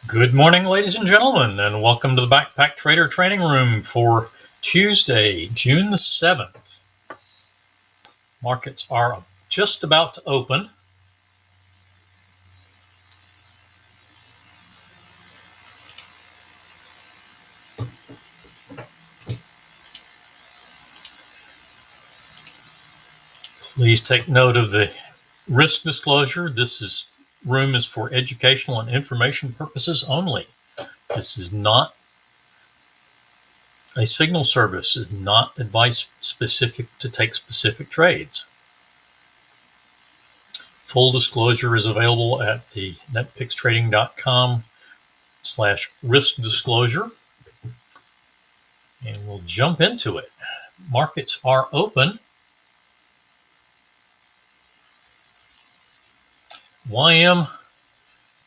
Good morning, ladies and gentlemen, and welcome to the Backpacktrader training room for Tuesday, June the 7th. Markets are just about to open. Please take note of the risk disclosure. This room is for educational and information purposes only. This is not a signal service. It's not advice specific to take specific trades. Full disclosure is available at the netpixtrading.com/risk disclosure. And we'll jump into it. Markets are open. YM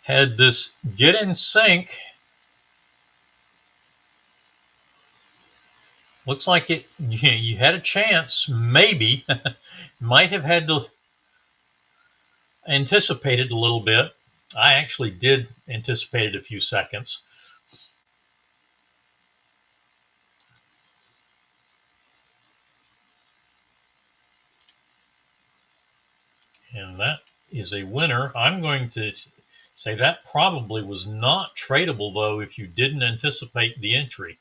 had this get in sync. Looks like you had a chance, maybe. Might have had to anticipate it a little bit. I actually did anticipate it a few seconds. And that is a winner. I'm going to say that probably was not tradable, though, if you didn't anticipate the entry.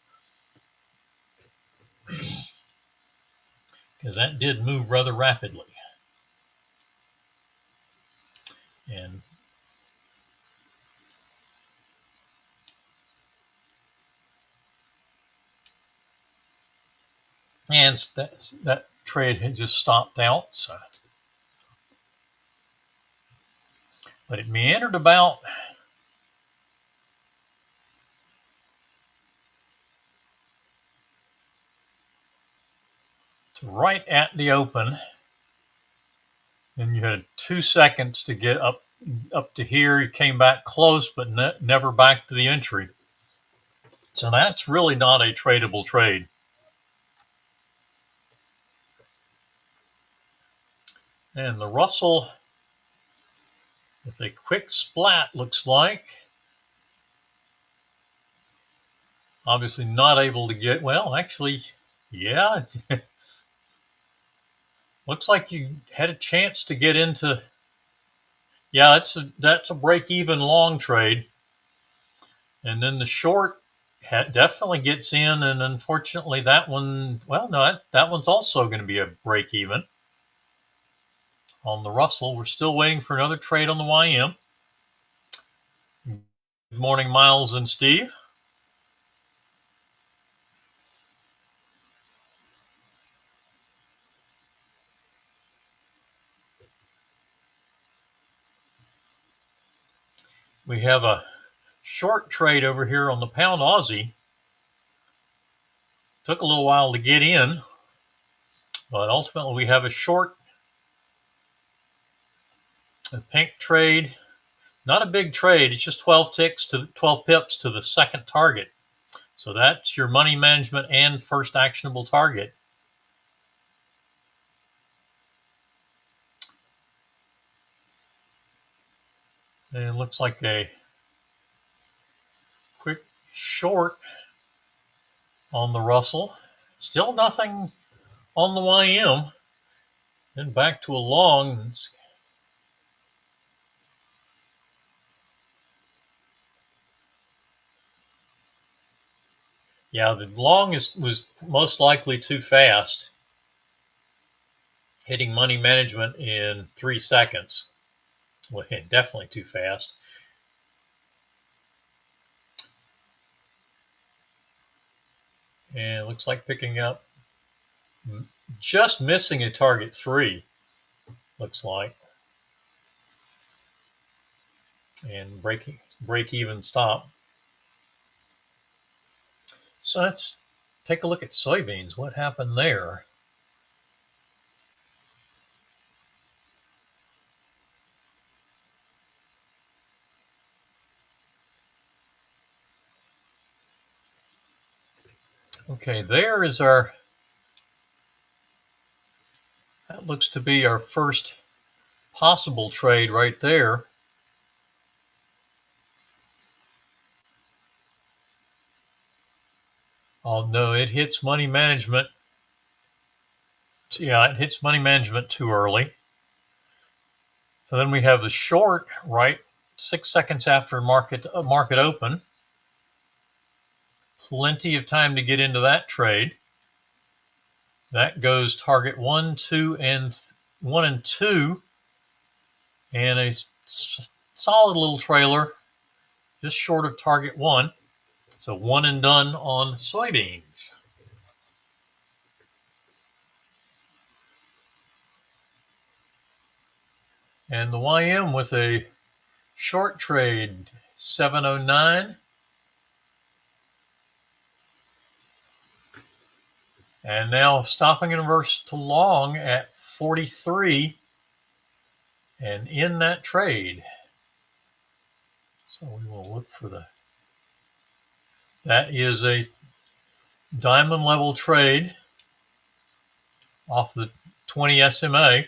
Because that did move rather rapidly. And that trade had just stopped out. So. But it meandered about to right at the open. And you had 2 seconds to get up to here. You came back close, but never back to the entry. So that's really not a tradable trade. And the Russell, with a quick splat, looks like. Obviously not able to get, well, actually, yeah. Looks like you had a chance to get into, yeah, that's a break-even long trade. And then the short definitely gets in, and unfortunately that one, well, no, that one's also going to be a break even. On the Russell, we're still waiting for another trade on the YM. Good morning, Miles and Steve. We have a short trade over here on the pound Aussie. Took a little while to get in, but ultimately we have a short, a pink trade. Not a big trade. It's just 12 pips to the second target. So that's your money management and first actionable target. And it looks like a quick short on the Russell. Still nothing on the YM. Then back to a long. Yeah, the long was most likely too fast. Hitting money management in 3 seconds. Well, definitely too fast. And it looks like picking up, just missing a target 3, looks like. And break even stop. So let's take a look at soybeans. What happened there? Okay, there is our, that looks to be our first possible trade right there. although it hits money management. Yeah, it hits money management too early. So then we have the short right 6 seconds after market open. Plenty of time to get into that trade. That goes target 1, 2, and 1 and 2, and a solid little trailer just short of target 1. So 1 and done on soybeans. And the YM with a short trade 709. And now stopping in reverse to long at 43 and in that trade. So we will look for that is a diamond level trade off the 20 SMA.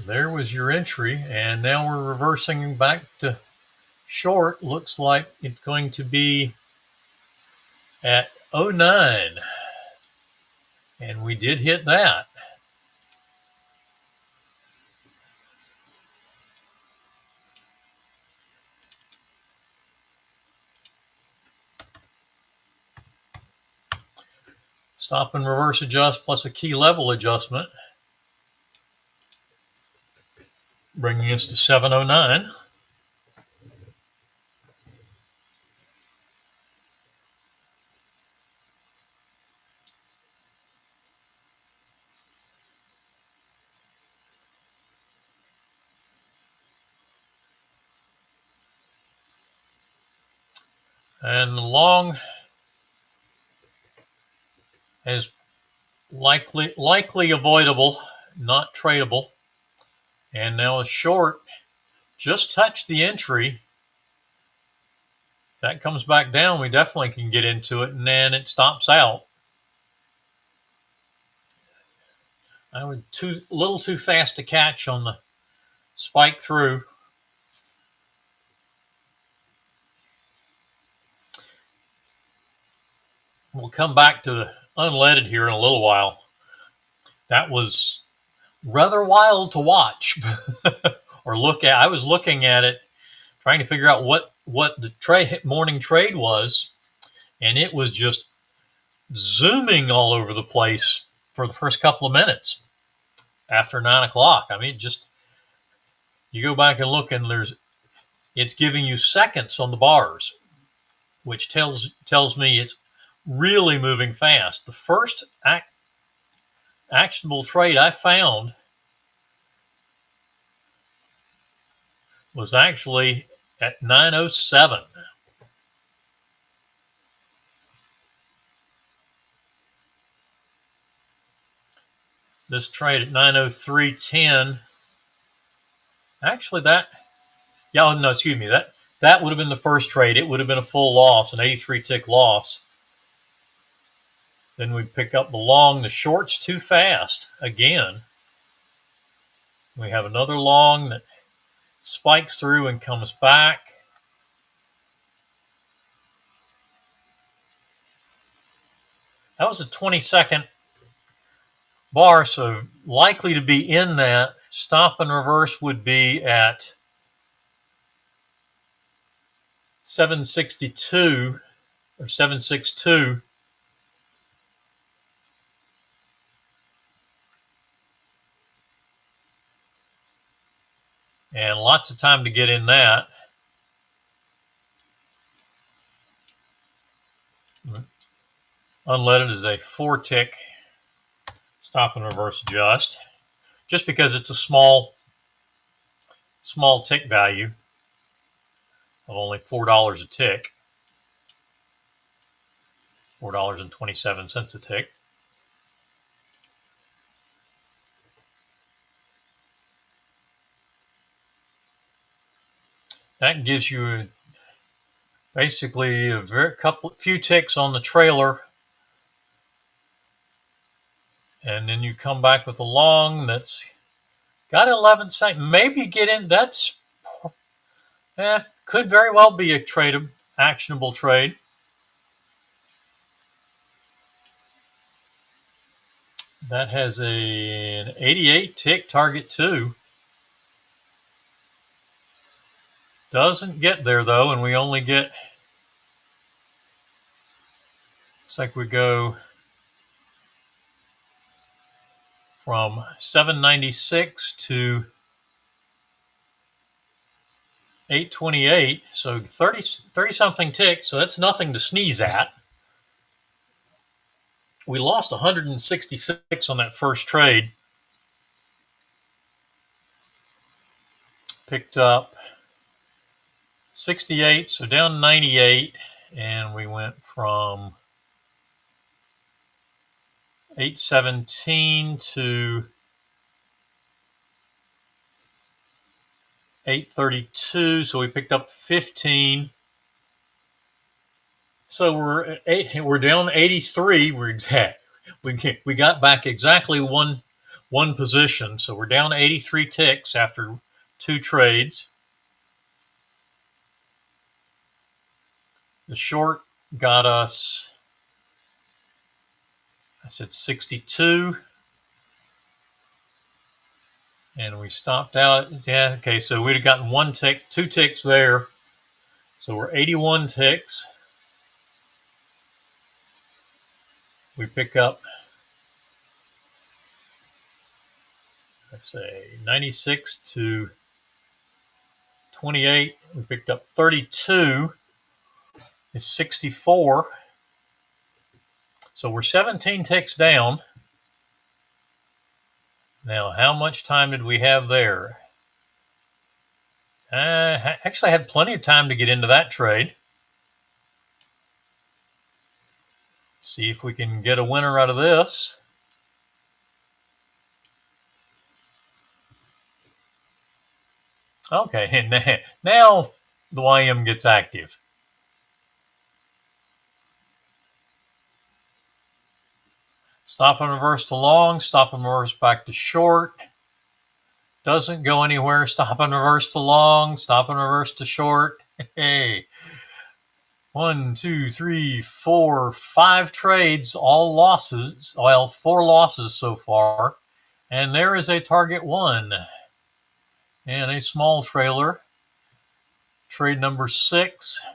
There was your entry, and now we're reversing back to short. Looks like it's going to be at 09, and we did hit that. Stop and reverse adjust plus a key level adjustment, bringing us to 709. And the long is likely avoidable, not tradable. And now a short just touched the entry. If that comes back down, we definitely can get into it, and then it stops out. I would a little too fast to catch on the spike through. We'll come back to the unleaded here in a little while. That was rather wild to watch or look at. I was looking at it, trying to figure out what the morning trade was, and it was just zooming all over the place for the first couple of minutes after 9 o'clock. I mean, just you go back and look, and it's giving you seconds on the bars, which tells me it's really moving fast. The first actionable trade I found was actually at 9:07. This trade at 9:03.10. Actually, that would have been the first trade. It would have been a full loss, an 83 tick loss. Then we pick up the long. The short's too fast again. We have another long that spikes through and comes back. That was a 20-second bar, so likely to be in that. Stop and reverse would be at 762 or 762. And lots of time to get in that. Unleaded is a 4-tick stop and reverse adjust, just because it's a small tick value of only $4 a tick, $4.27 a tick. That gives you basically few ticks on the trailer And then you come back with a long that's got 11 seconds. Maybe get in. That's could very well be a actionable trade. That has an 88 tick target 2. Doesn't get there though, and we only get. Looks like we go from 796 to 828, so 30 something ticks, so that's nothing to sneeze at. We lost 166 on that first trade. Picked up 68, so down 98, and we went from 817 to 832, so we picked up 15. So we're down 83. We got back exactly one position, so we're down 83 ticks after 2 trades. The short got us, I said 62. And we stopped out. Yeah, okay, so we'd have gotten 1 tick, 2 ticks there. So we're 81 ticks. We pick up, let's say, 96 to 28. We picked up 32. It's 64. So we're 17 ticks down. Now, how much time did we have there? Actually, I had plenty of time to get into that trade. See if we can get a winner out of this. Okay, and now the YM gets active. Stop and reverse to long, stop and reverse back to short. Doesn't go anywhere. Stop and reverse to long, stop and reverse to short. Hey. 1, 2, 3, 4, 5 trades, all losses. Well, 4 losses so far. And there is a target 1. And a small trailer. Trade number 6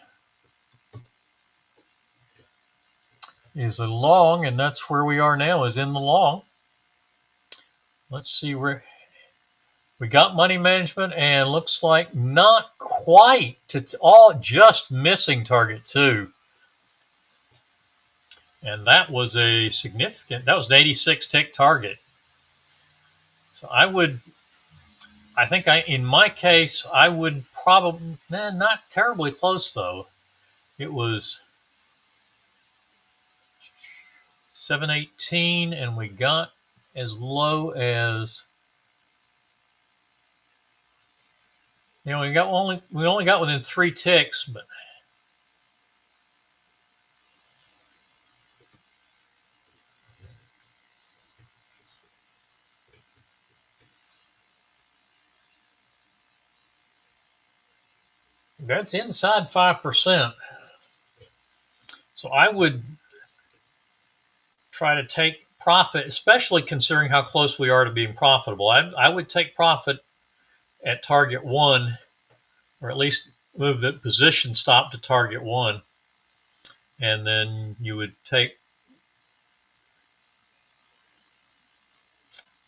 is a long, and that's where we are now, is in the long. Let's see where we got money management, and looks like not quite. It's all just missing target 2. And that was a significant, that was an 86 tick target. So in my case, I would probably, not terribly close though. It was 718, and we got as low as, we only got within 3 ticks, but that's inside 5%. So I would try to take profit, especially considering how close we are to being profitable. I would take profit at target 1, or at least move the position stop to target 1. And then you would take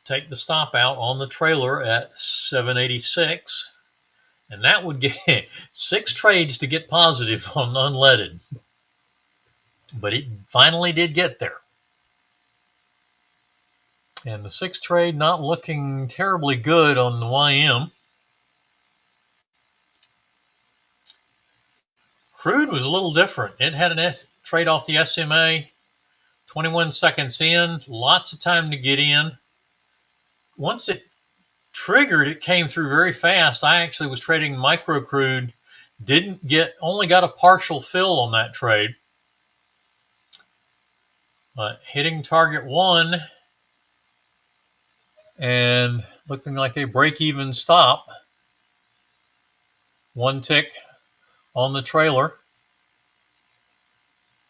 the stop out on the trailer at 786. And that would get 6 trades to get positive on unleaded. But it finally did get there. And the 6th trade not looking terribly good on the YM. Crude was a little different. It had an trade off the SMA, 21 seconds in, lots of time to get in. Once it triggered, it came through very fast. I actually was trading micro crude, only got a partial fill on that trade. But hitting target 1, and looking like a break-even stop. 1 tick on the trailer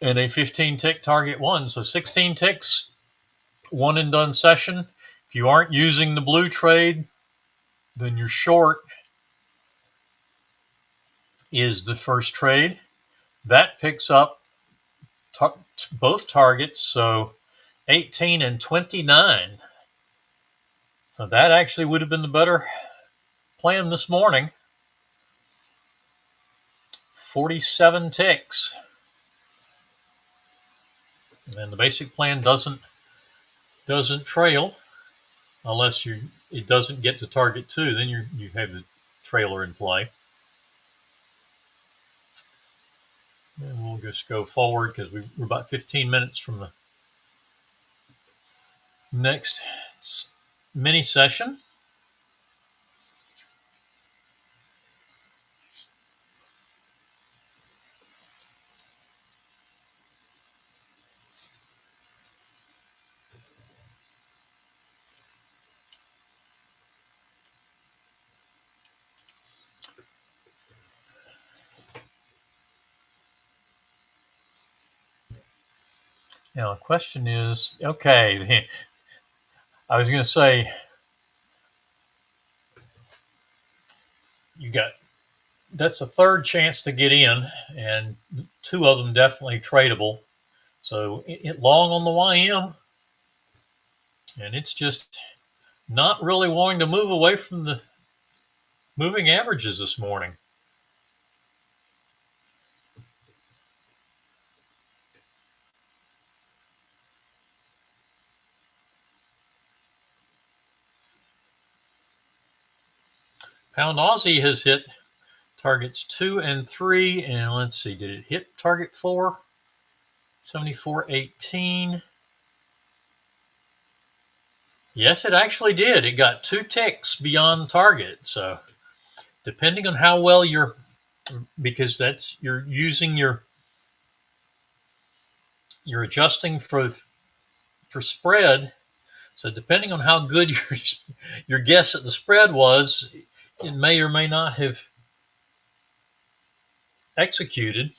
and a 15 tick target 1. So 16 ticks, 1 and done session. If you aren't using the blue trade, then your short is the first trade. That picks up both targets, so 18 and 29. So that actually would have been the better plan this morning. 47 ticks. And the basic plan doesn't trail unless it doesn't get to target 2. Then you have the trailer in play. And we'll just go forward because we're about 15 minutes from the next mini session. Now the question is, okay, I was going to say that's the third chance to get in, and 2 of them definitely tradable. So it long on the YM, and it's just not really wanting to move away from the moving averages this morning. Pound Aussie has hit targets 2 and 3, and let's see, did it hit target 4? 74.18. Yes, it actually did. It got 2 ticks beyond target. So depending on how well because you're using you're adjusting for spread. So depending on how good your guess at the spread was, it may or may not have executed.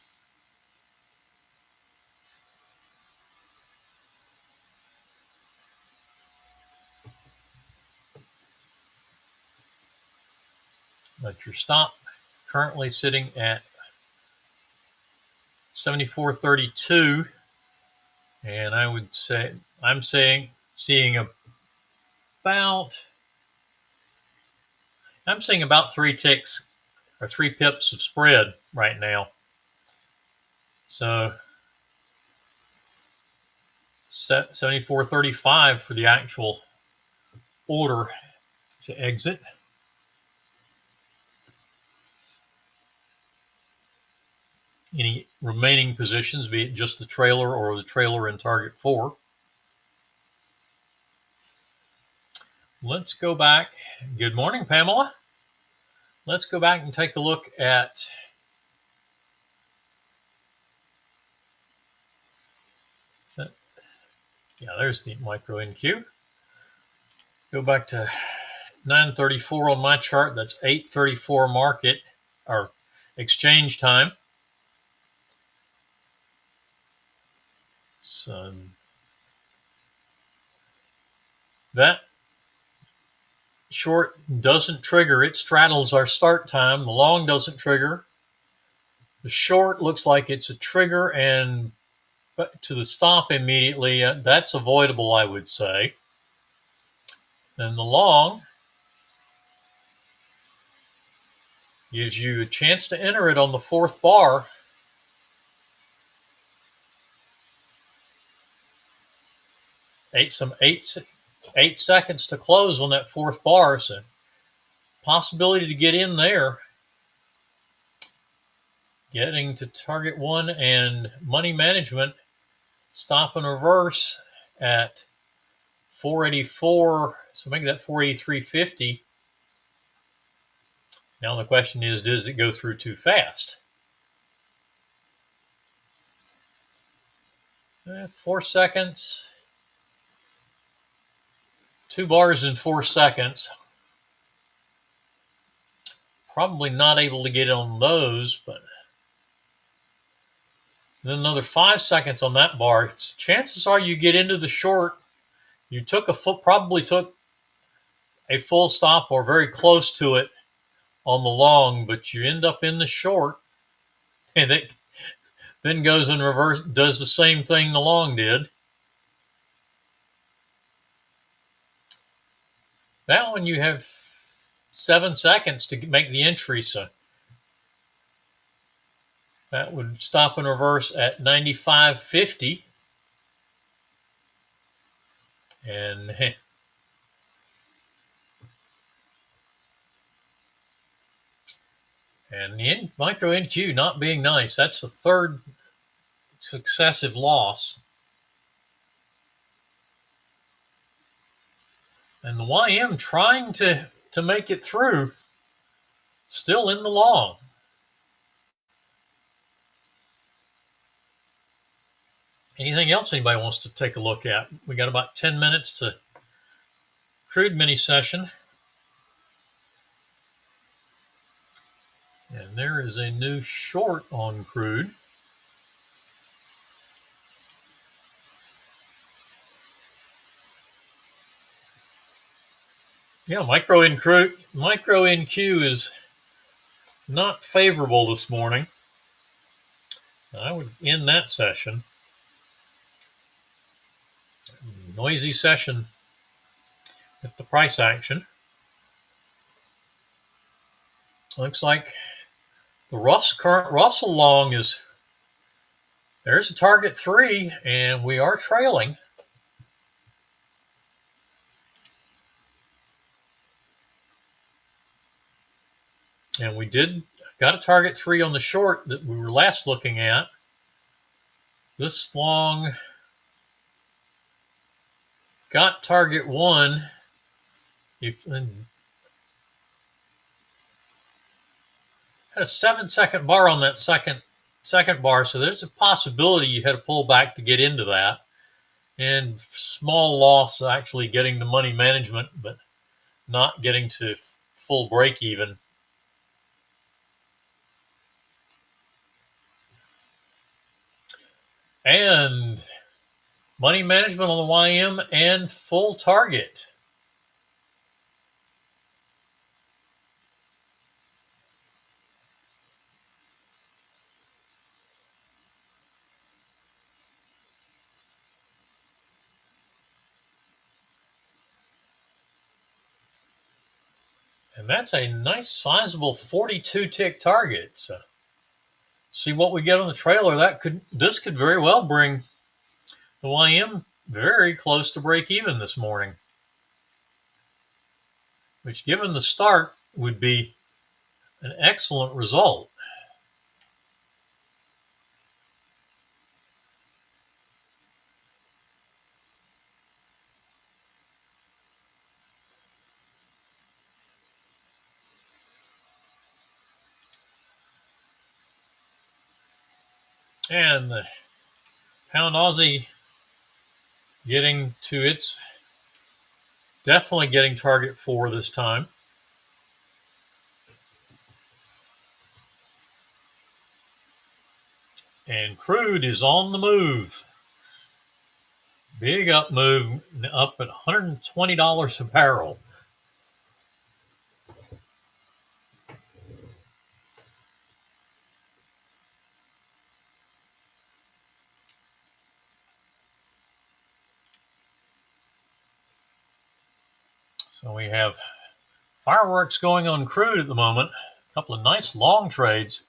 But your stop currently sitting at 74.32, and I would say seeing about 3 ticks or 3 pips of spread right now. So 74.35 for the actual order to exit. Any remaining positions, be it just the trailer or the trailer in target 4. Let's go back. Good morning, Pamela. Let's go back and take a look at there's the micro NQ. Go back to 9:34 on my chart. That's 8:34 market or exchange time. So that short doesn't trigger. It straddles our start time. The long doesn't trigger. The short looks like it's a trigger and to the stop immediately. That's avoidable, I would say. And the long gives you a chance to enter it on the 4th bar. Eight seconds to close on that 4th bar. So possibility to get in there. Getting to target 1 and money management. Stop and reverse at 484. So make that 483.50. Now the question is, does it go through too fast? 4 seconds. 2 bars in 4 seconds. Probably not able to get on those, but then another 5 seconds on that bar. Chances are you get into the short. You probably took a full stop or very close to it on the long, but you end up in the short, and it then goes in reverse, does the same thing the long did. That one you have 7 seconds to make the entry, so that would stop and reverse at 95.50. And the micro NQ not being nice. That's the third successive loss. And the YM trying to make it through, still in the long. Anything else anybody wants to take a look at? We got about 10 minutes to crude mini session. And there is a new short on crude. Yeah, micro NQ is not favorable this morning. I would end that session. Noisy session at the price action. Looks like the current Russell long is, there's a target 3, and we are trailing. And we got a target 3 on the short that we were last looking at. This long got target 1. Had a 7-second bar on that second bar, so there's a possibility you had to pull back to get into that. And small loss actually getting to money management, but not getting to full break even. And money management on the YM and full target. And that's a nice sizable 42 tick target. So see what we get on the trailer. This could very well bring the YM very close to break even this morning, which given the start would be an excellent result. And the pound Aussie definitely getting target 4 this time. And crude is on the move. Big up move, up at $120 a barrel. So we have fireworks going on crude at the moment. A couple of nice long trades.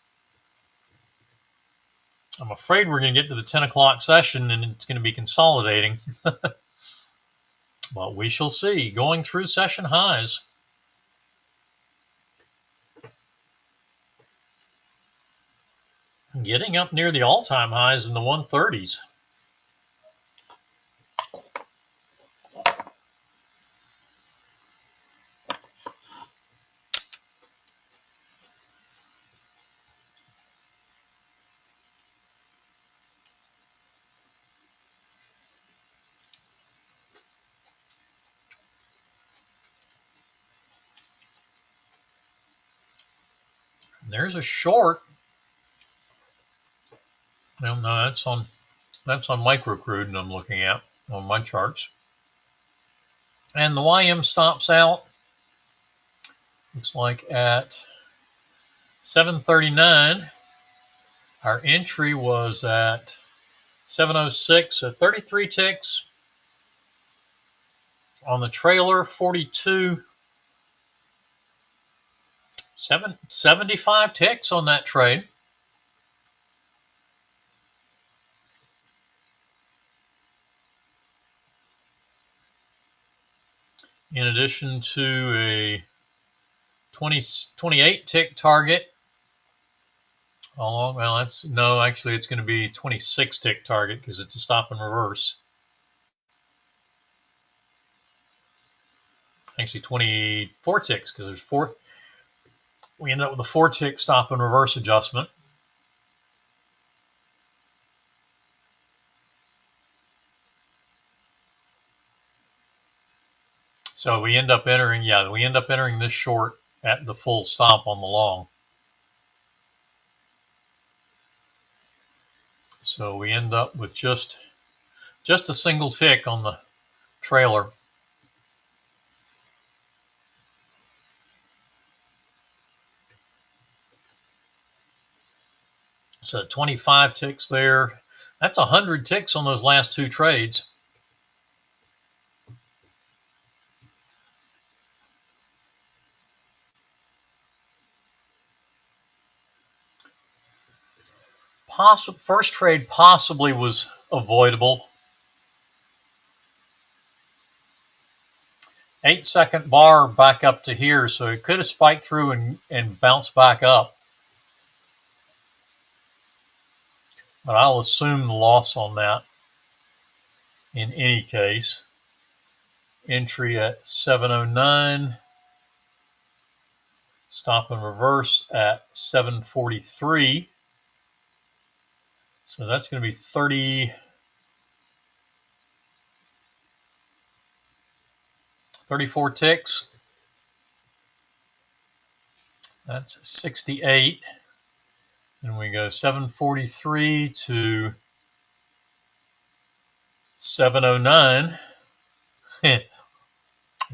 I'm afraid we're going to get to the 10 o'clock session and it's going to be consolidating. But we shall see. Going through session highs. Getting up near the all-time highs in the 130s. There's a short. Well, no, that's on microcrude, and I'm looking at on my charts. And the YM stops out. Looks like at 739. Our entry was at 706, so 33 ticks. On the trailer, 42. 75 ticks on that trade. In addition to a 28 tick target. Well, actually it's going to be 26 tick target because it's a stop and reverse. Actually 24 ticks because there's 4. We end up with a 4 tick stop and reverse adjustment. So we end up entering this short at the full stop on the long. So we end up with just a single tick on the trailer. So 25 ticks there. That's 100 ticks on those last 2 trades. First trade possibly was avoidable. 8-second bar back up to here, so it could have spiked through and bounced back up. But I'll assume the loss on that in any case. Entry at 709. Stop and reverse at 743. So that's going to be 34 ticks. That's 68. And we go 743 to 709.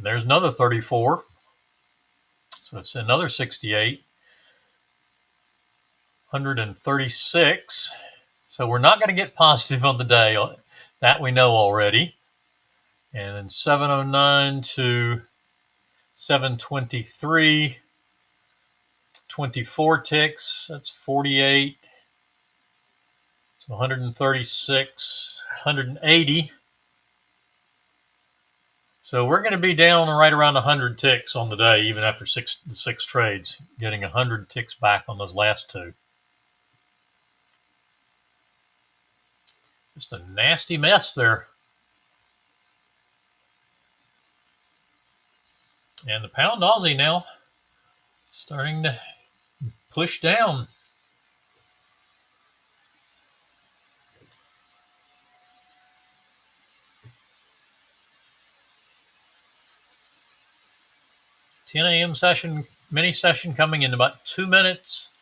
There's another 34. So it's another 68. 136. So we're not going to get positive on the day. That we know already. And then 709 to 723. 24 ticks. That's 48. So 136. 180. So we're going to be down right around 100 ticks on the day, even after six trades, getting 100 ticks back on those last 2. Just a nasty mess there. And the pound Aussie now starting to push down. $10 a.m. session, mini session coming in about 2 minutes.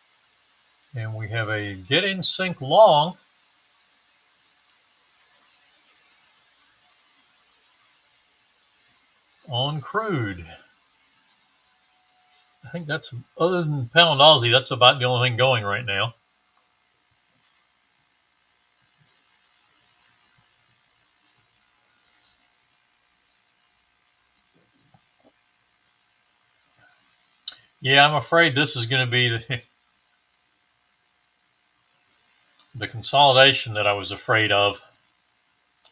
And we have a get in sync long. On crude. I think that's, other than pound Aussie, that's about the only thing going right now. Yeah, I'm afraid this is going to be the consolidation that I was afraid of.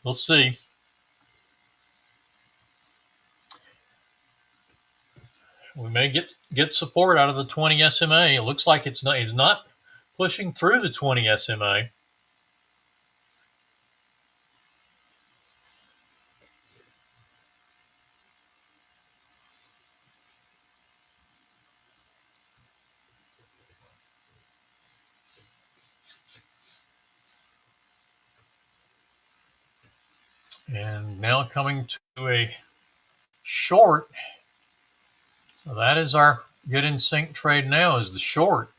We'll see. We may get support out of the 20 SMA. It looks like it's not pushing through the 20 SMA. And now coming to a short. So that is our get in sync trade now, is the short.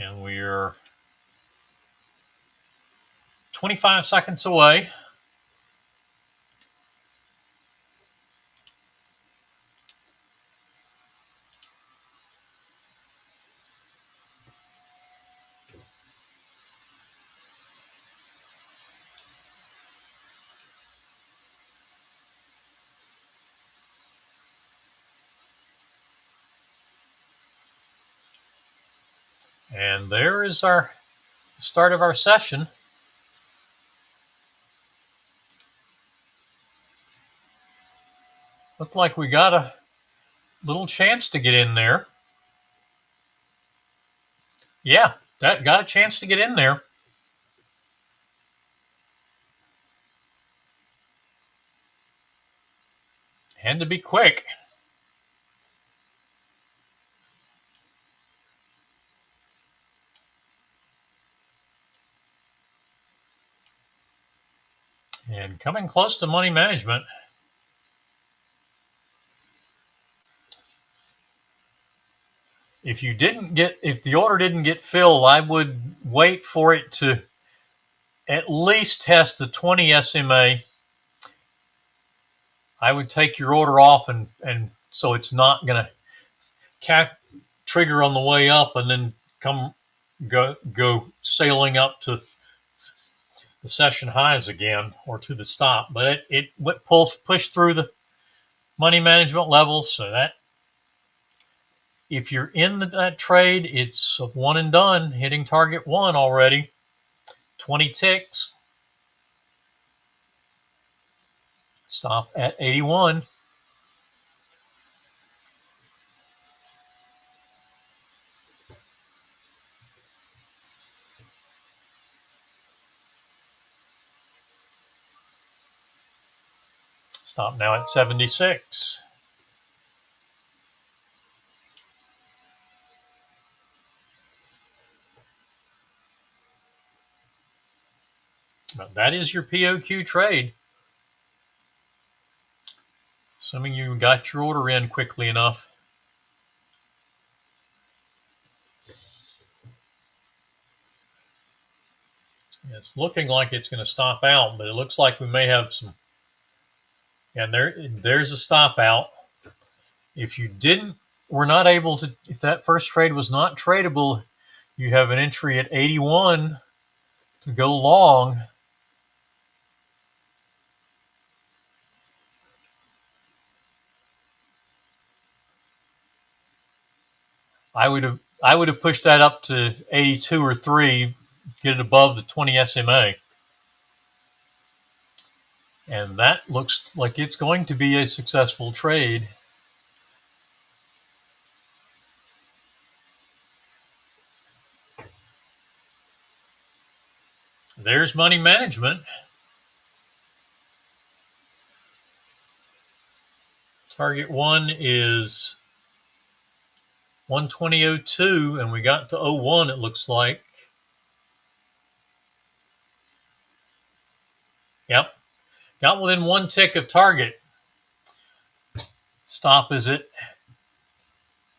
And we're 25 seconds away. And there is our start of our session. Looks like we got a little chance to get in there. Yeah, that got a chance to get in there. Had to be quick. And coming close to money management. If the order didn't get filled, I would wait for it to at least test the 20 SMA. I would take your order off and so it's not going to trigger on the way up and then go sailing up to the session highs again or to the stop. But it pushed through the money management levels, so that if you're in that trade, it's a one and done, hitting target 1 already. 20 ticks. Stop at 81. Stop now at 76. But that is your POQ trade. Assuming you got your order in quickly enough. It's looking like it's going to stop out, but it looks like we may have some. And there's a stop out. If that first trade was not tradable, you have an entry at 81 to go long. I would have pushed that up to 82 or 3, get it above the 20 SMA. And that looks like it's going to be a successful trade. There's money management. Target 1 is 120.02, and we got to 01, it looks like. Yep. Got within 1 tick of target. Stop is at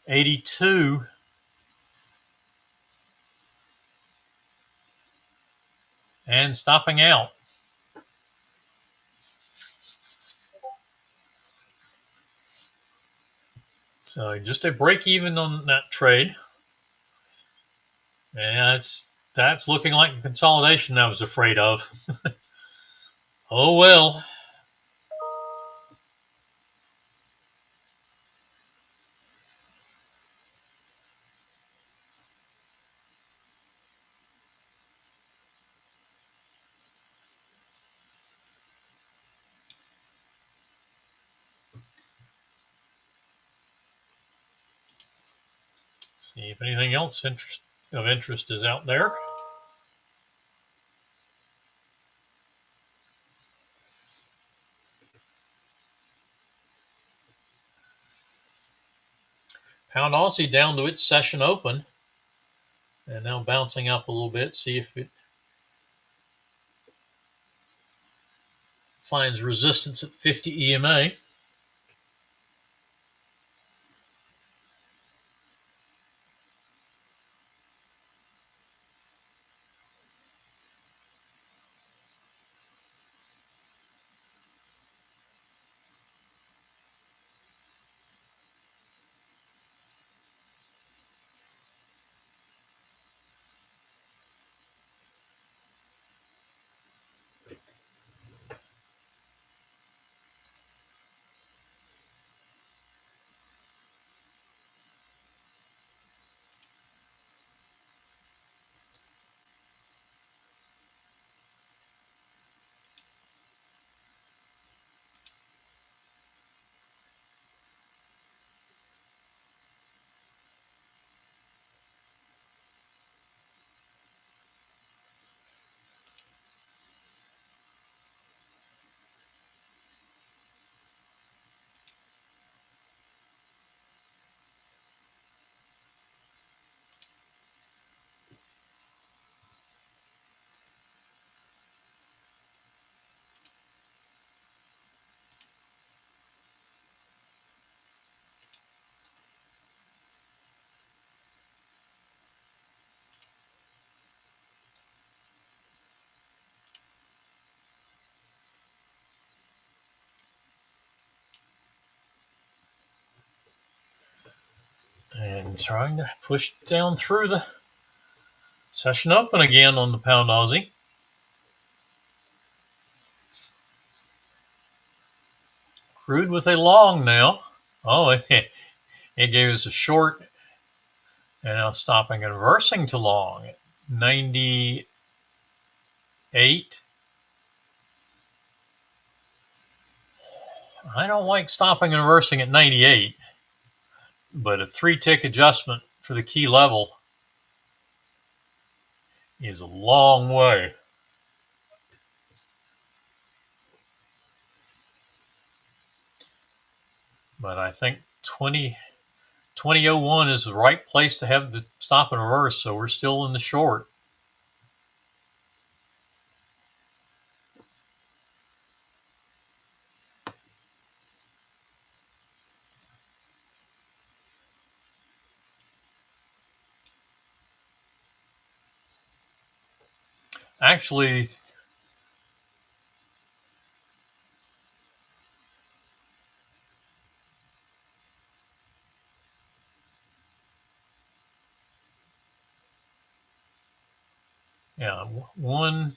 82. And stopping out. So just a break even on that trade. And that's looking like the consolidation I was afraid of. Oh well. See if anything else of interest is out there. Pound Aussie down to its session open. And now bouncing up a little bit. See if it finds resistance at 50 EMA. And trying to push down through the session open again on the pound Aussie. Crude with a long now. Oh, it gave us a short, and now stopping and reversing to long at 98. I don't like stopping and reversing at 98, but a 3-tick adjustment for the key level is a long way. But I think 2001 is the right place to have the stop and reverse, so we're still in the short. Actually, yeah, one.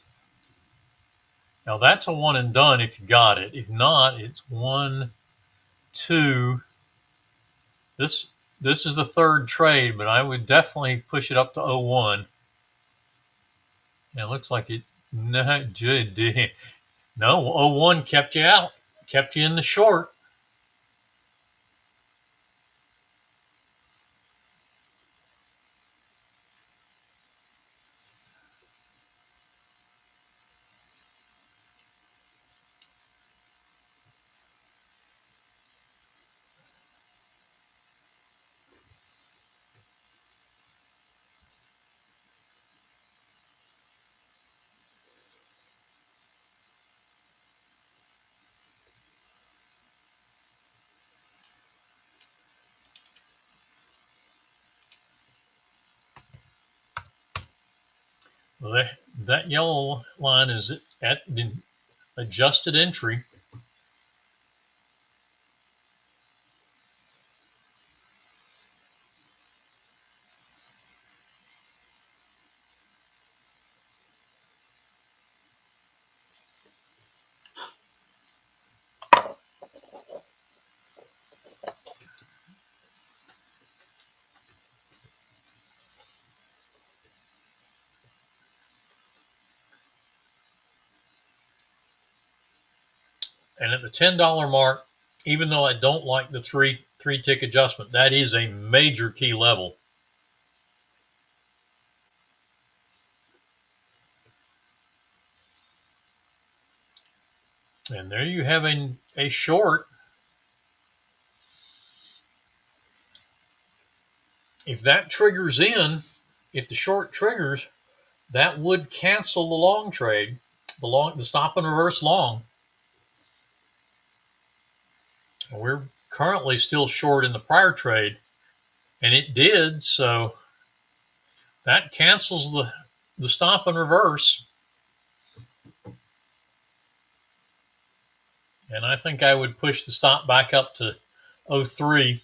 Now that's a one and done if you got it. If not, it's 1, 2. This is the third trade, but I would definitely push it up to 01. And it looks like it. No, no, 01 kept you out, kept you in the short. Well, that yellow line is at the adjusted entry. And at the $10 mark, even though I don't like the three-tick adjustment, that is a major key level. And there you have a short. If that triggers in, if the short triggers, that would cancel the long trade, the stop and reverse long. We're currently still short in the prior trade, and it did, so that cancels the stop and reverse. And I think I would push the stop back up to 03.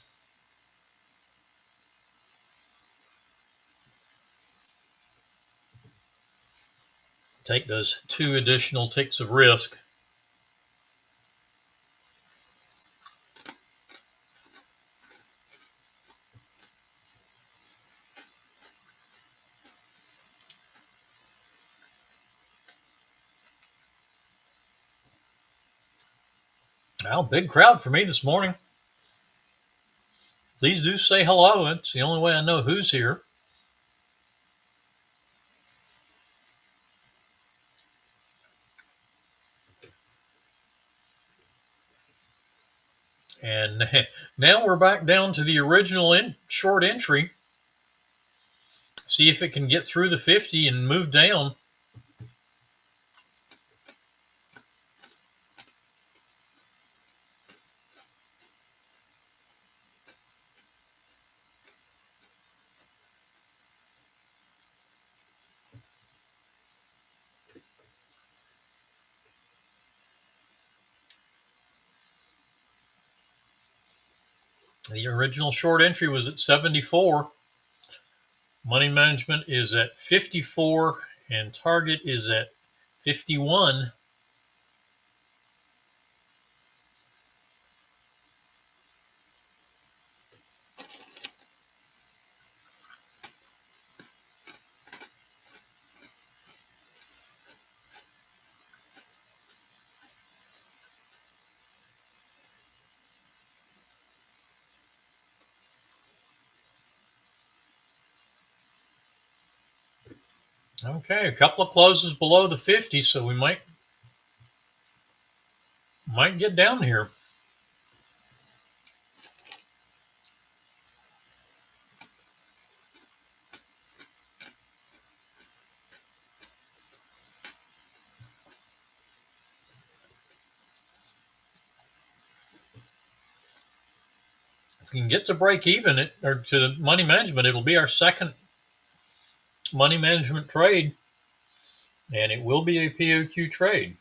Take those 2 additional ticks of risk. Well, big crowd for me this morning. Please do say hello. It's the only way I know who's here. And now we're back down to the original short entry. See if it can get through the 50 and move down. The original short entry was at 74. Money management is at 54 and target is at 51. Okay, a couple of closes below the 50, so we might get down here. If we can get to break even or to the money management, it'll be our second money management trade, and it will be a POQ trade.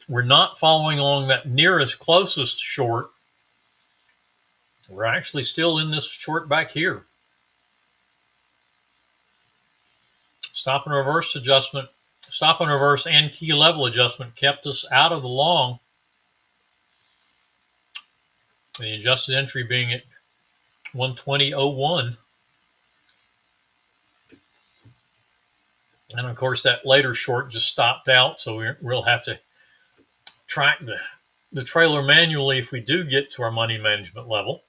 We're not following along that nearest closest short. We're actually still in this short back here. Stop and reverse adjustment, stop and reverse and key level adjustment kept us out of the long. The adjusted entry being at 120.01. And of course, that later short just stopped out, so we'll have to track the trailer manually if we do get to our money management level.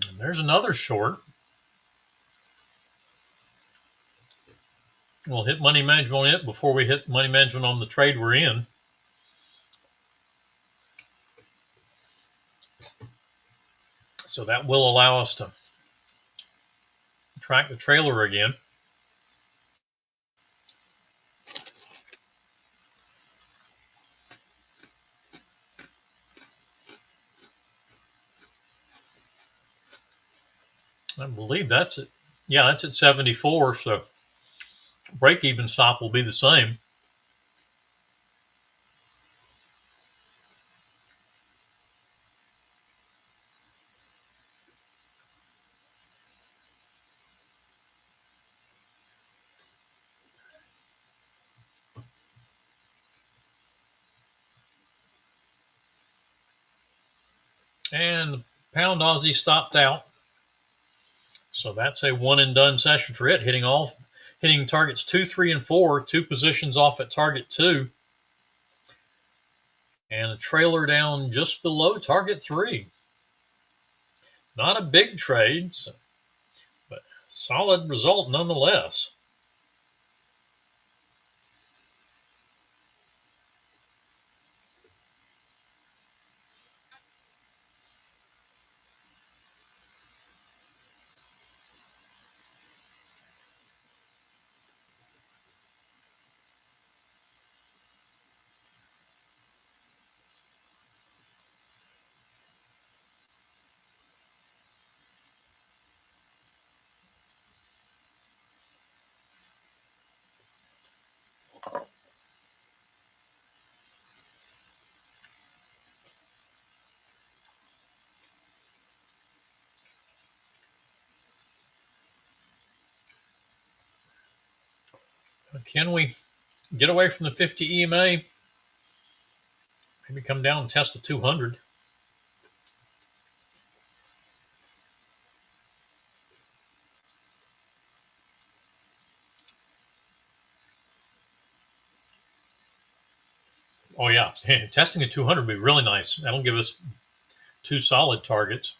And there's another short. We'll hit money management on it before we hit money management on the trade we're in. So that will allow us to track the trailer again. I believe that's it. Yeah, that's at 74. So break even stop will be the same. And the pound Aussie stopped out. So that's a one and done session for it, hitting targets 2, 3, and 4, 2 positions off at target 2. And a trailer down just below target 3. Not a big trade, but solid result nonetheless. Can we get away from the 50 EMA? Maybe come down and test the 200. Oh yeah, testing at 200 would be really nice. That'll give us two solid targets.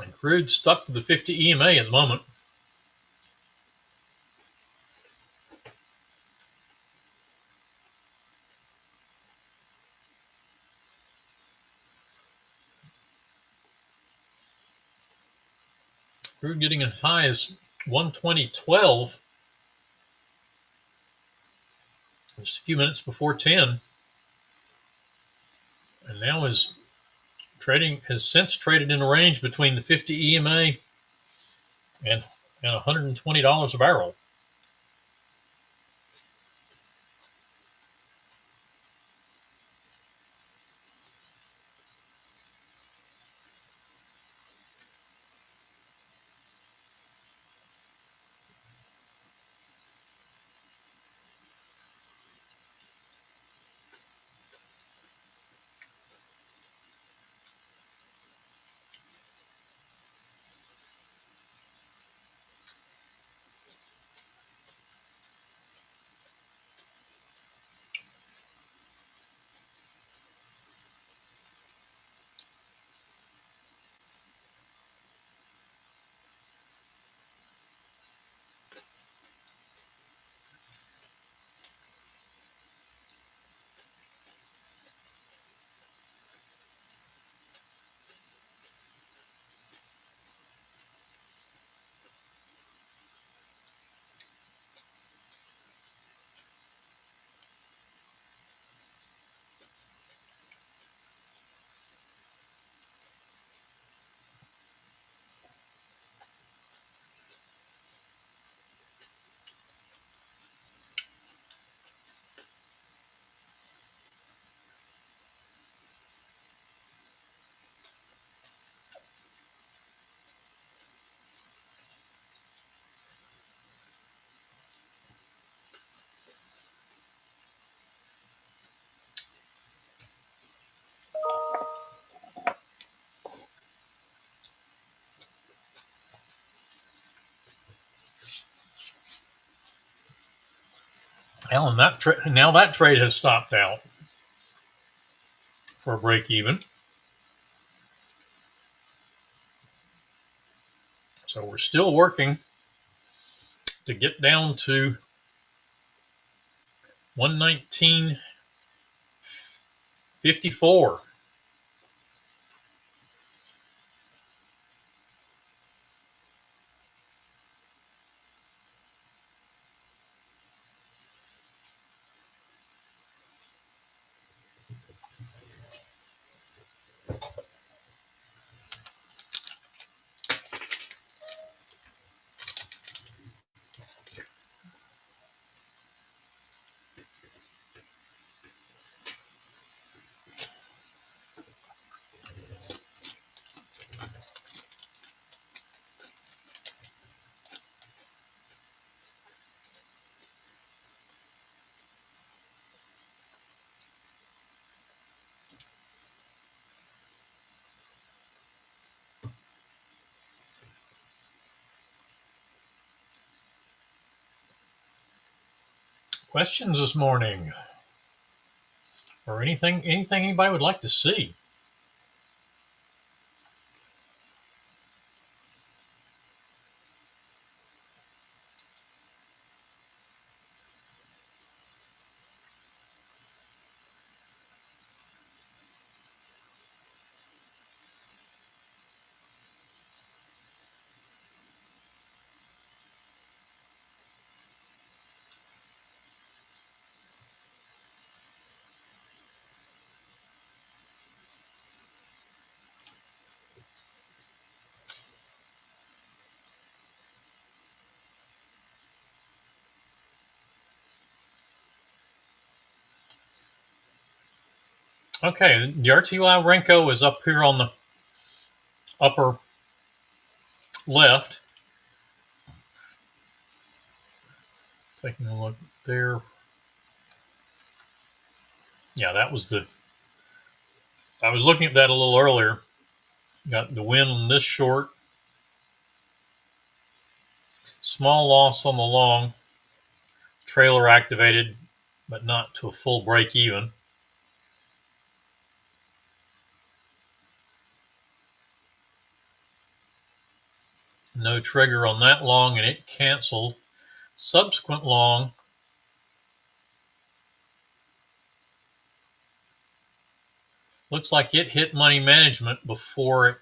And crude stuck to the 50 EMA at the moment. Crude getting as high as 120.12 just a few minutes before 10. And now is trading has since traded in a range between the 50 EMA and $120 a barrel. Alan, now that trade has stopped out for a break even. So we're still working to get down to 119.54. Questions this morning, or anything anybody would like to see? Okay, the RTY Renko is up here on the upper left. Taking a look there. Yeah, that was the. I was looking at that a little earlier. Got the win on this short. Small loss on the long. Trailer activated, but not to a full break even. No trigger on that long, and it canceled. Subsequent long. Looks like it hit money management before it.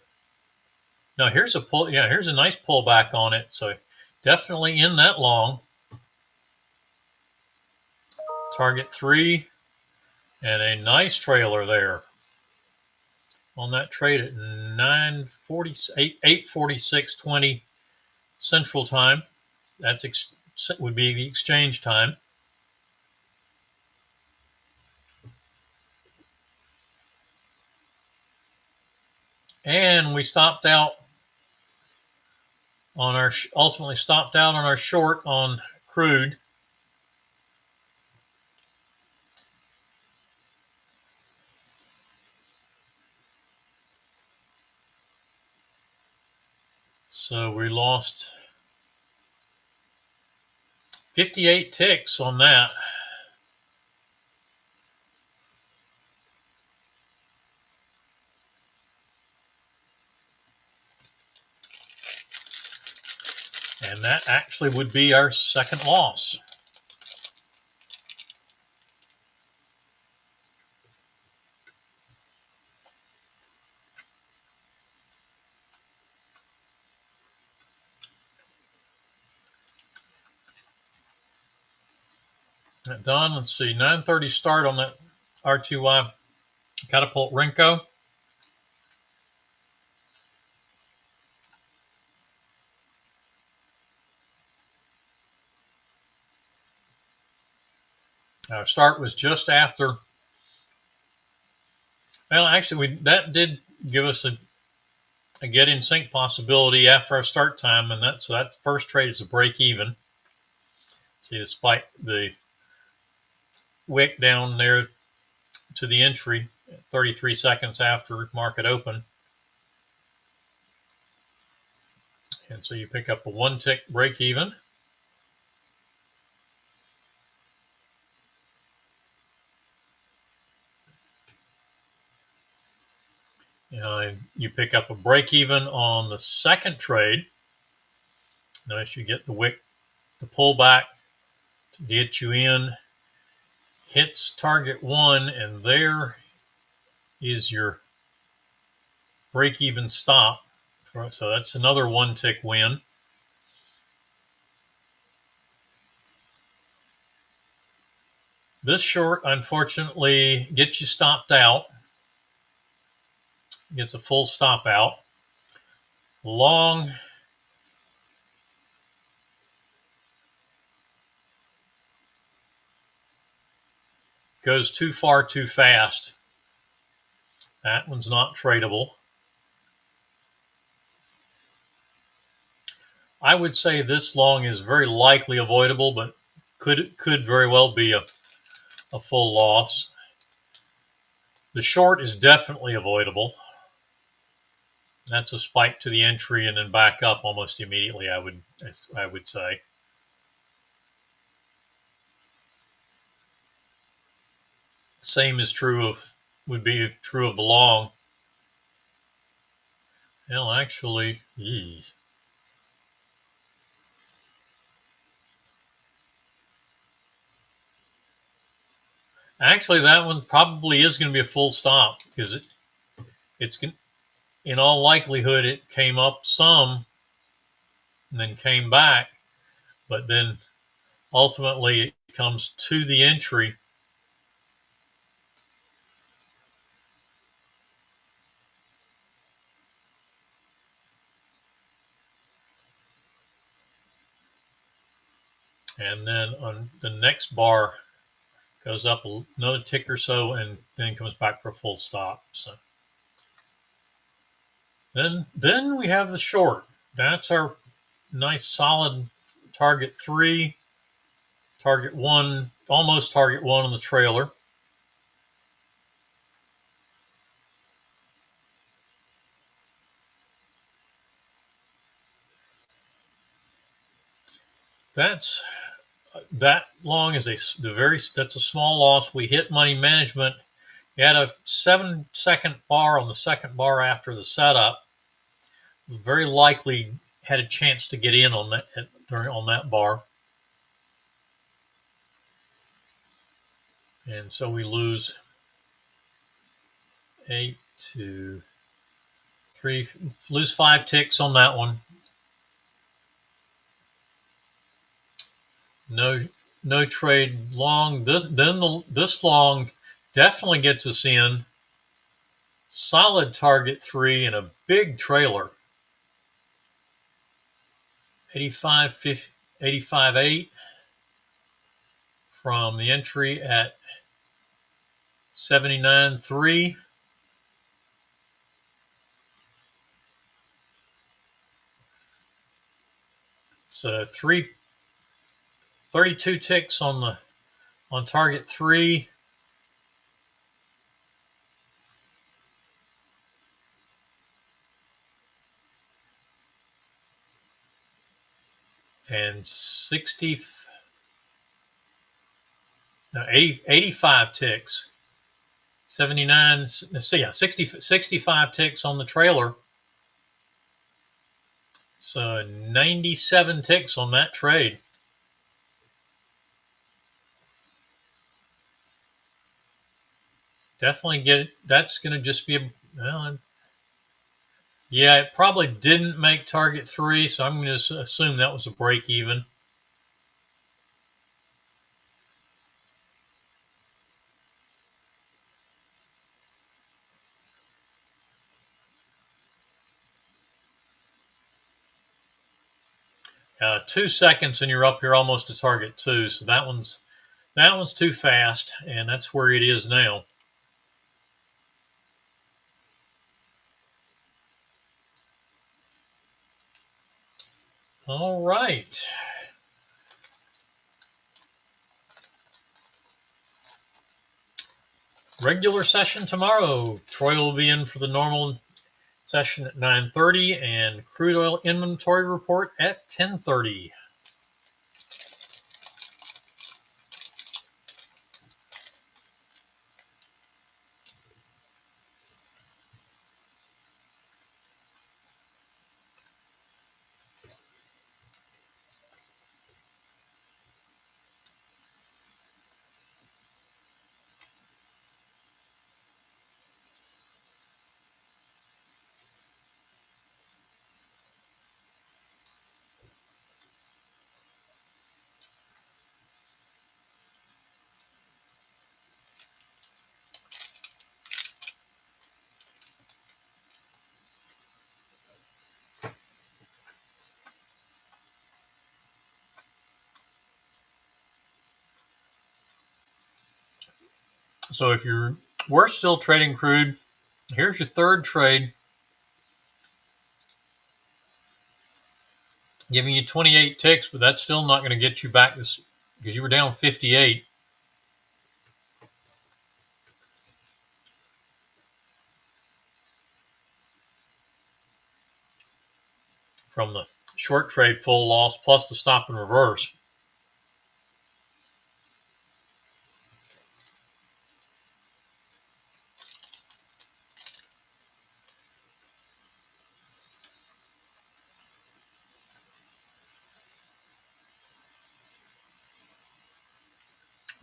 No, here's a pull. Yeah, here's a nice pullback on it. So definitely in that long. Target 3 and a nice trailer there on that trade at 8:46:20 Central Time. That's would be the exchange time. And we stopped out on our ultimately stopped out on our short on crude. So we lost 58 ticks on that. And that actually would be our second loss. Done. Let's see. 9:30 start on that R2Y Catapult Renko. Our start was just after. Well, actually, that did give us a get in sync possibility after our start time, and that first trade is a break even. See the spike, the wick down there to the entry 33 seconds after market open. And so you pick up a 1 tick break even. You pick up a break even on the second trade. Notice you get the wick, the pullback to get you in, hits target 1, and there is your break even stop. So that's another 1 tick win. This short, unfortunately, gets you stopped out. Gets a full stop out. Long goes too far too fast. That one's not tradable. I would say this long is very likely avoidable, but could very well be a full loss. The short is definitely avoidable. That's a spike to the entry and then back up almost immediately, I would say. Same is would be true of the long. Well, actually, geez. Actually, that one probably is going to be a full stop because it's in all likelihood it came up some and then came back, but then ultimately it comes to the entry. And then on the next bar goes up another tick or so, and then comes back for a full stop. So then we have the short. That's our nice solid target 3, target 1, almost target 1 on the trailer. That's that long is that's a small loss. We hit money management. We had a 7-second bar on the second bar after the setup. Very likely had a chance to get in on that bar, and so we lose 8 to 3, lose 5 ticks on that one. No trade long. This long definitely gets us in. Solid target 3 and a big trailer. 85.8 from the entry at 79.3. So 32 ticks on target 3. And 85 ticks. 79, so yeah, 65 ticks on the trailer. So 97 ticks on that trade. Definitely that's going to just be yeah, it probably didn't make target 3, so I'm going to assume that was a break even. Uh, 2 seconds and you're up here almost to target 2, so that one's too fast, and that's where it is now. All right. Regular session tomorrow. Troy will be in for the normal session at 9:30 and crude oil inventory report at 10:30. So we're still trading crude. Here's your third trade, giving you 28 ticks, but that's still not going to get you back this because you were down 58. From the short trade full loss plus the stop and reverse.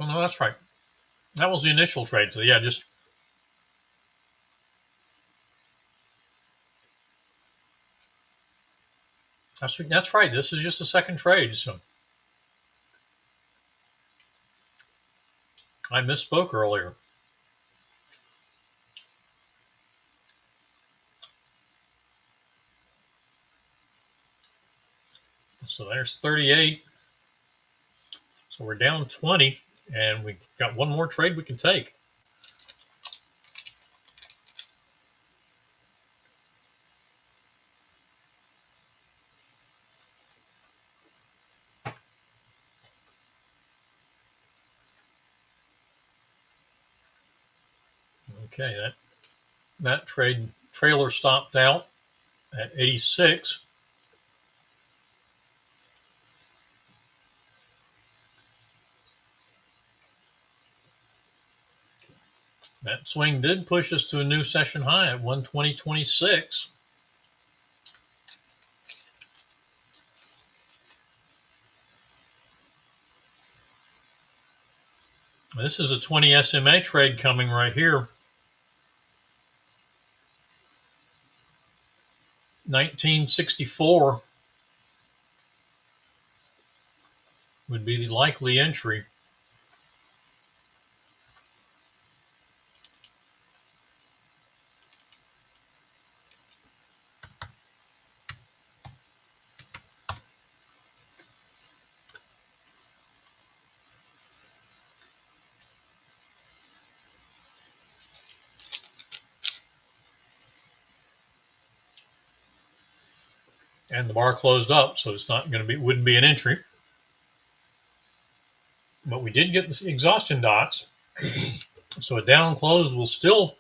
Oh, no, that's right. That was the initial trade. So, yeah, that's right. This is just a second trade. So, I misspoke earlier. So, there's 38. So, we're down 20. And we got one more trade we can take. Okay, that trailer stopped out at 86. That swing did push us to a new session high at 120.26. This is a 20 SMA trade coming right here. 1964 would be the likely entry. And the bar closed up, so it's not going to be, wouldn't be an entry. But we did get the exhaustion dots. So a down close will still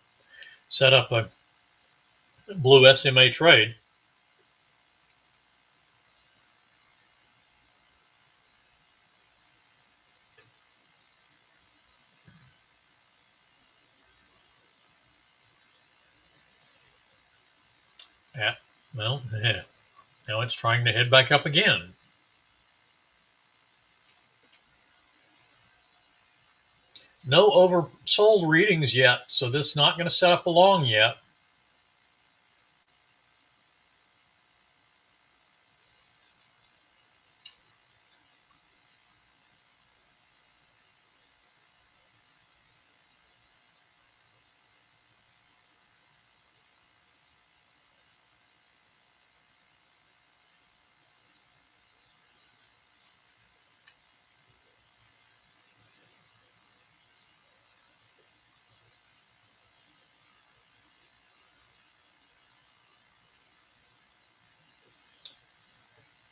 set up a blue SMA trade. Well, yeah. Now it's trying to head back up again. No oversold readings yet, so this is not going to set up a long yet.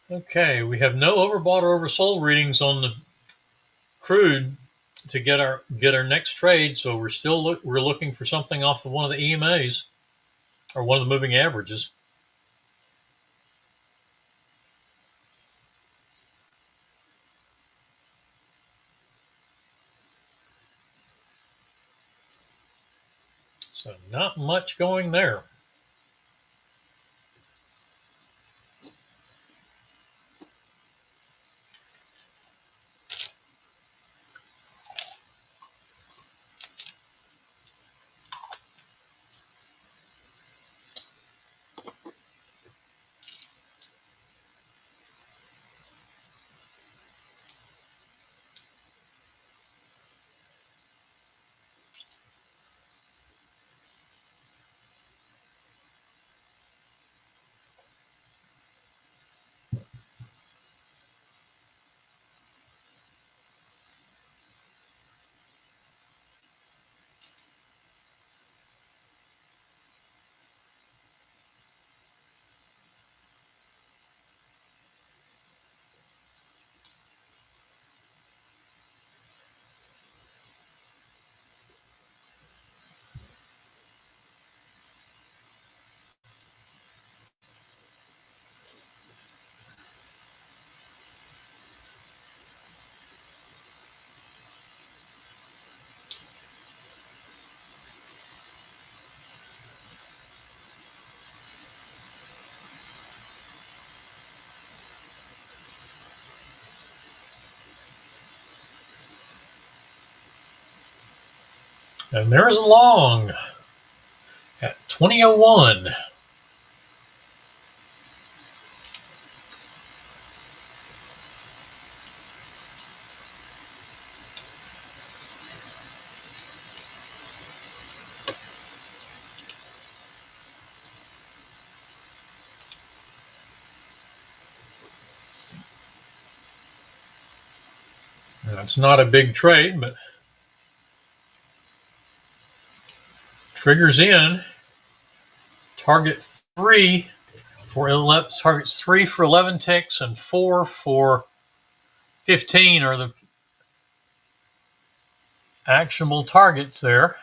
Okay, we have no overbought or oversold readings on the crude to get our next trade, so we're looking for something off of one of the EMAs or one of the moving averages. So not much going there. And there is a long at 2001. It's not a big trade, but triggers in. Target 3 for 11, targets 3 for 11 ticks and 4 for 15 are the actionable targets there.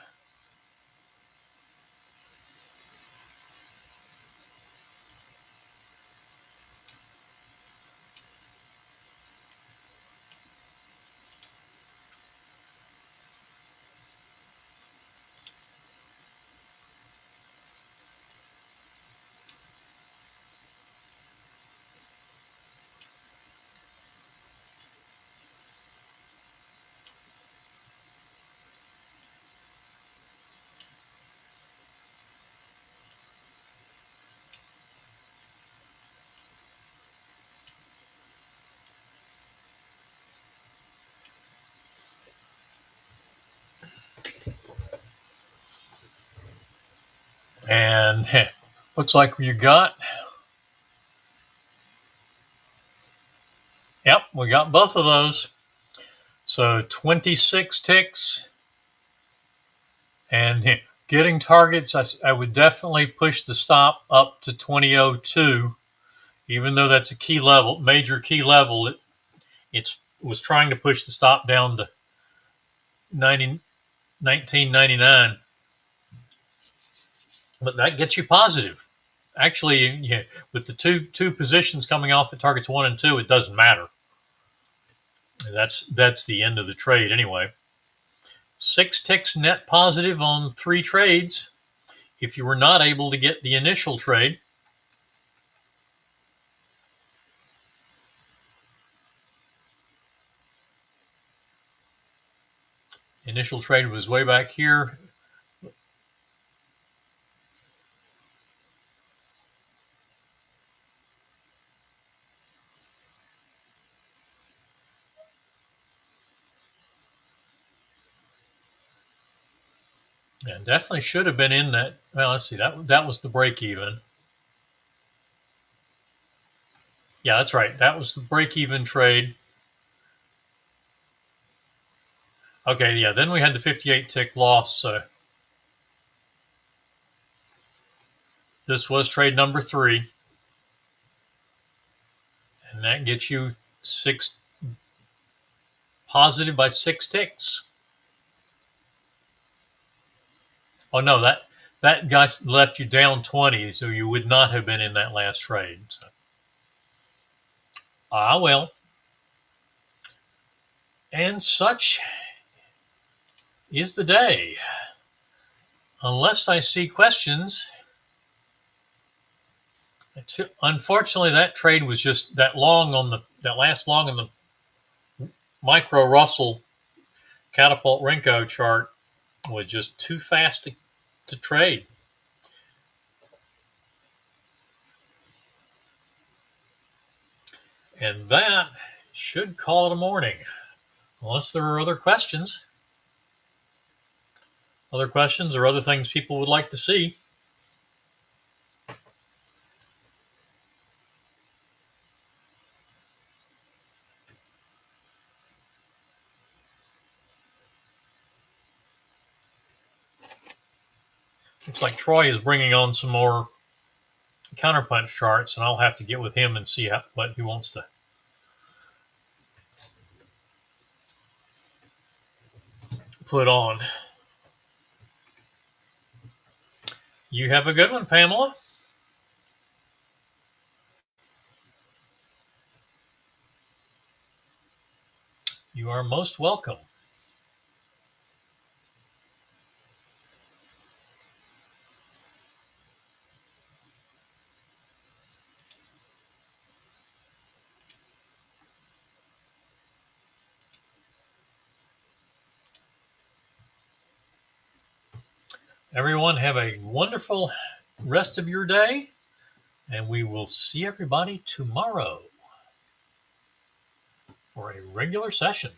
And looks like you got, yep, we got both of those. So 26 ticks and getting targets. I would definitely push the stop up to 2002, even though that's a key level, major key level. It was trying to push the stop down to 1999, but that gets you positive. Actually, yeah, with the two positions coming off at targets 1 and 2, it doesn't matter. That's the end of the trade anyway. 6 ticks net positive on 3 trades. If you were not able to get the initial trade, initial trade was way back here. And definitely should have been in that. Well, let's see. That was the break even. Yeah, that's right. That was the break even trade. Okay, yeah. Then we had the 58 tick loss. So this was trade number 3, and that gets you 6 positive by 6 ticks. Oh no, that left you down 20, so you would not have been in that last trade. So, well. And such is the day. Unless I see questions. Unfortunately, that trade was just that last long on the micro Russell catapult Renko chart was just too fast to trade. And that should call it a morning, unless there are other questions or other things people would like to see. Looks like Troy is bringing on some more counterpunch charts, and I'll have to get with him and see what he wants to put on. You have a good one, Pamela. You are most welcome. Everyone have a wonderful rest of your day, and we will see everybody tomorrow for a regular session.